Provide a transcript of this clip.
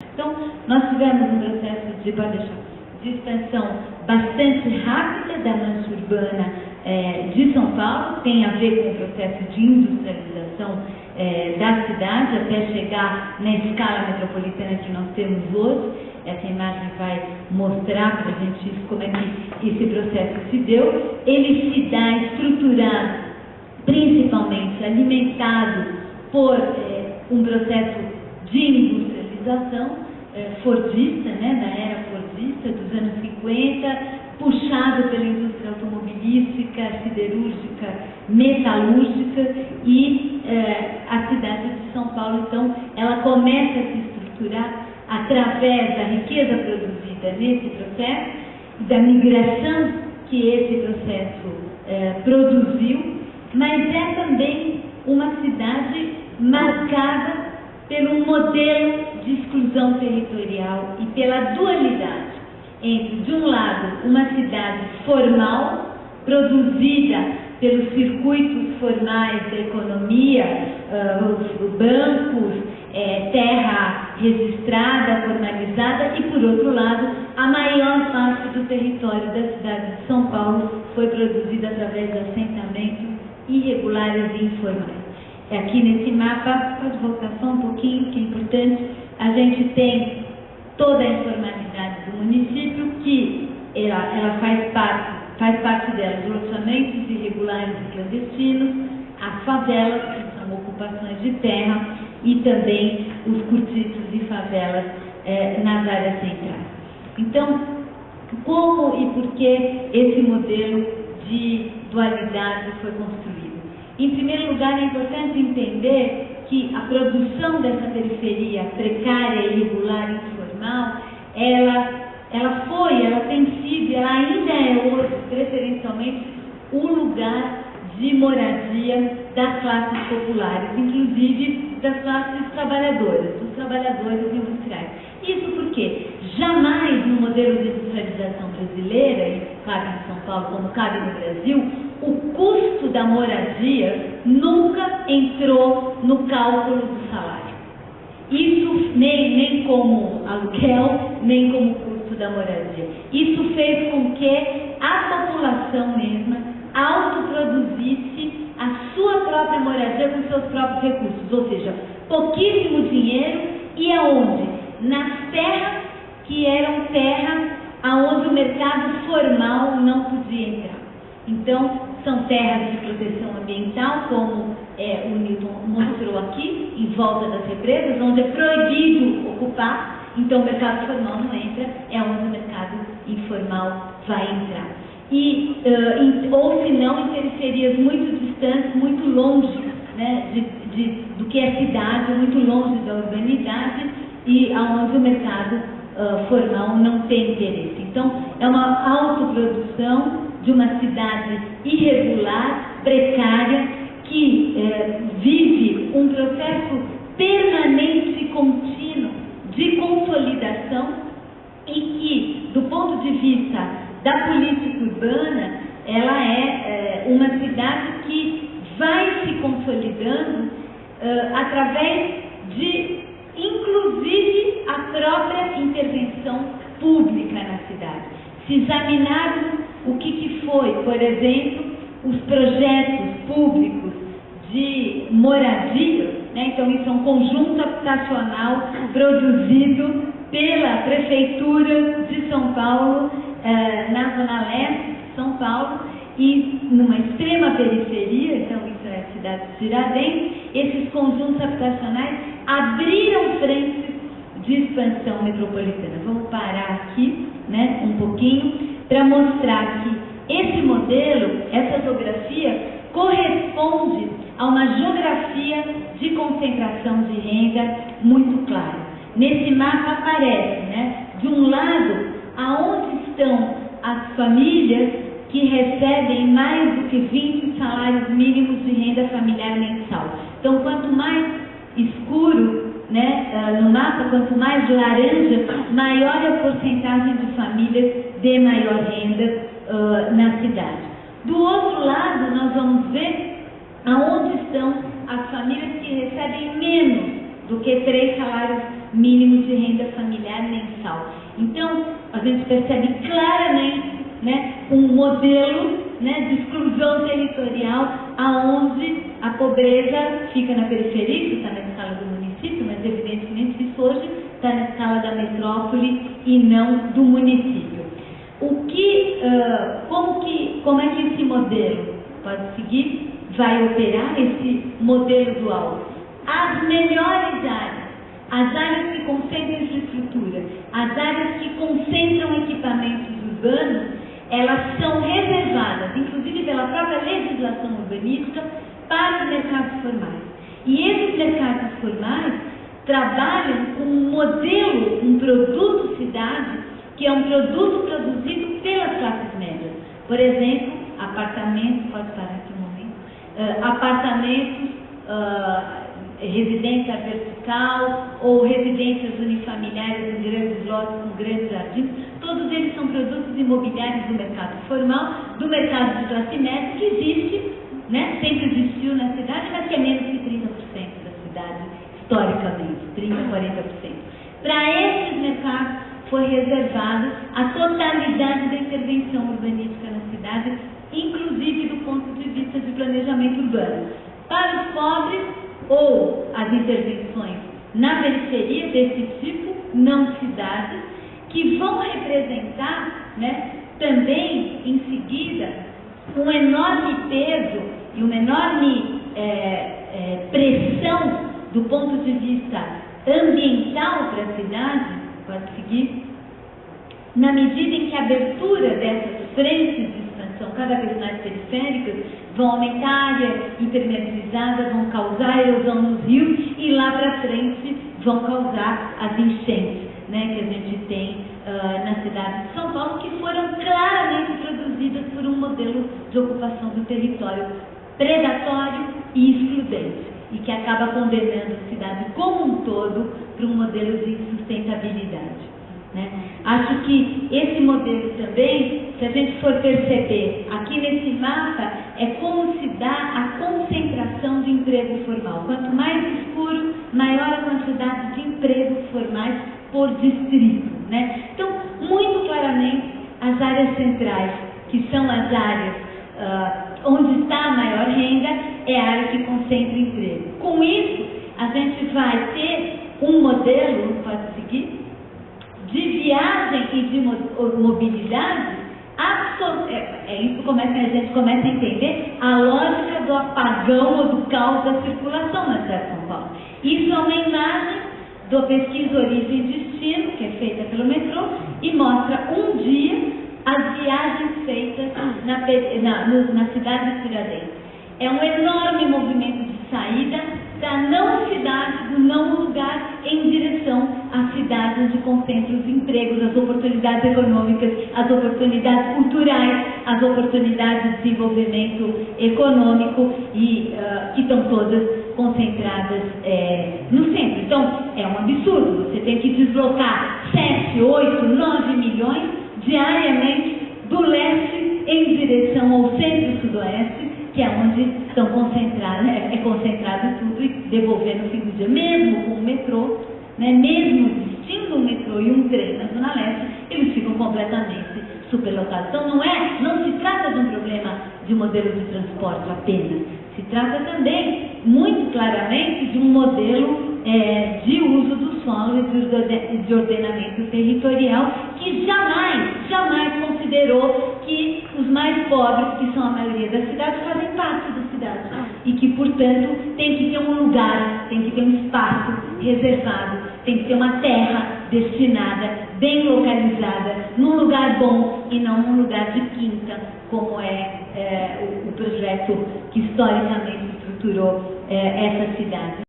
Então, nós tivemos um processo de expansão bastante rápida da mancha urbana de São Paulo, tem a ver com o processo de industrialização da cidade, até chegar na escala metropolitana que nós temos hoje. Essa imagem vai mostrar para a gente como é que esse processo se deu. Ele se dá estruturado, principalmente alimentado por um processo de industrialização fordista, né, da era fordista, dos anos 50, puxado pela indústria automobilística, siderúrgica, metalúrgica, e a cidade de São Paulo, então, ela começa a se estruturar através da riqueza produzida nesse processo e da migração que esse processo produziu, mas é também uma cidade marcada pelo modelo de exclusão territorial e pela dualidade entre, de um lado, uma cidade formal, produzida pelos circuitos formais da economia, os bancos, terra registrada, formalizada, e, por outro lado, a maior parte do território da cidade de São Paulo foi produzida através de assentamentos irregulares e informais. Aqui nesse mapa, pode voltar só um pouquinho, que é importante, a gente tem toda a informalidade do município, que ela faz parte dela os loteamentos irregulares e clandestinos, as favelas, que são ocupações de terra, e também os cortiços e favelas nas áreas centrais. Então, como e por que esse modelo de dualidade foi construído? Em primeiro lugar, é importante entender que a produção dessa periferia precária, irregular e informal, ela tem sido, ela ainda é hoje, preferencialmente, o lugar de moradia das classes populares, inclusive das classes trabalhadoras, dos trabalhadores industriais. Isso porque jamais no modelo de industrialização brasileira, e cabe em São Paulo como cabe no Brasil, o custo da moradia nunca entrou no cálculo do salário. Isso nem como aluguel, nem como custo da moradia. Isso fez com que a população mesma autoproduzisse a sua própria moradia com seus próprios recursos, ou seja, pouquíssimo dinheiro, e aonde? Nas terras que eram terras aonde o mercado formal não podia entrar. Então, são terras de proteção ambiental, como o Newton mostrou aqui, em volta das represas, onde é proibido ocupar, então o mercado formal não entra, é onde o mercado informal vai entrar. Ou se não, em periferias muito distantes, muito longe, né, do que é cidade, muito longe da urbanidade, e onde o mercado formal não tem interesse. Então, é uma autoprodução de uma cidade irregular, precária, que vive um processo permanente e contínuo de consolidação, e que, do ponto de vista da política urbana, ela é uma cidade que vai se consolidando através de, inclusive, a própria intervenção pública na cidade. Se examinarmos o que foi, por exemplo, os projetos públicos de moradia, né? Então isso é um conjunto habitacional produzido pela Prefeitura de São Paulo, na Zona Leste de São Paulo, e numa extrema periferia, então isso é a cidade de Tiradentes. Esses conjuntos habitacionais abriram frentes de expansão metropolitana. Vamos parar aqui, né, um pouquinho, para mostrar que esse modelo, essa geografia, corresponde a uma geografia de concentração de renda muito clara. Nesse mapa aparece, né, de um lado, aonde estão as famílias que recebem mais do que 20 salários mínimos de renda familiar mensal. Então, quanto mais escuro, né, no mapa, quanto mais laranja, maior é a porcentagem de famílias de maior renda na cidade. Do outro lado, nós vamos ver aonde estão as famílias que recebem menos do que 3 salários mínimos de renda familiar mensal. Então, a gente percebe claramente, né, um modelo, né, de exclusão territorial, aonde a pobreza fica na periferia, isso está na escala do município, mas evidentemente isso hoje está na escala da metrópole e não do município. Como é que esse modelo pode seguir? Vai operar esse modelo dual? As melhores áreas, as áreas que concentram infraestrutura, as áreas que concentram equipamentos urbanos, elas são reservadas, inclusive pela própria legislação urbanística, para os mercados formais. E esses mercados formais trabalham com um modelo, um produto cidade, que é um produto produzido pelas classes médias. Por exemplo, apartamentos, pode parar aqui um momento, apartamentos, residência vertical ou residências unifamiliares em grandes lotes com grandes jardins, todos eles são produtos imobiliários do mercado formal, do mercado de classe média, que existe, né, sempre existiu na cidade, mas que é menos que 30% da cidade, historicamente, 30%, 40%. Para esses mercados foi reservada a totalidade da intervenção urbanística na cidade, inclusive do ponto de vista de planejamento urbano. Para os pobres, ou as intervenções na periferia desse tipo, não cidades, que vão representar, né, também, em seguida, um enorme peso e uma enorme pressão do ponto de vista ambiental para a cidade, pode seguir, na medida em que a abertura dessas frentes de expansão cada vez mais periféricas vão aumentar a área impermeabilizada, vão causar erosão nos rios e lá para frente vão causar as enchentes, né, que a gente tem na cidade de São Paulo, que foram claramente produzidas por um modelo de ocupação do território predatório e excludente, e que acaba condenando a cidade como um todo para um modelo de insustentabilidade. Né? Acho que esse modelo também, se a gente for perceber aqui nesse mapa, é como se dá a concentração de emprego formal. Quanto mais escuro, maior a quantidade de empregos formais por distrito. Né? Então, muito claramente, as áreas centrais, que são as áreas onde está a maior renda, é a área que concentra emprego. Com isso, a gente vai ter um modelo, pode seguir, de viagem e de mobilidade, isso a gente começa a entender a lógica do apagão ou do caos da circulação na cidade de São Paulo. Isso é uma imagem da pesquisa Origem e Destino, que é feita pelo metrô, e mostra um dia as viagens feitas na cidade de Tiradentes. É um enorme movimento de saída da não cidade, do não lugar, em direção à cidade onde concentram os empregos, as oportunidades econômicas, as oportunidades culturais, as oportunidades de desenvolvimento econômico e que estão todas concentradas no centro. Então, é um absurdo. Você tem que deslocar 7, 8, 9 milhões diariamente do leste em direção ao centro-sudoeste, que é onde estão concentrados, é concentrado tudo, e devolver no fim do dia, mesmo com o metrô, né, mesmo existindo um metrô e um trem na Zona Leste, eles ficam completamente superlotados. Então não se trata de um problema de modelo de transporte apenas, se trata também, muito claramente, de um modelo de uso do solo e de ordenamento territorial que jamais considerou que os mais pobres, que são a maioria da cidade, fazem parte da cidade e que, portanto, tem que ter um lugar, tem que ter um espaço reservado, tem que ter uma terra destinada, bem localizada, num lugar bom e não num lugar de quinta, como é o projeto que historicamente estruturou essa cidade.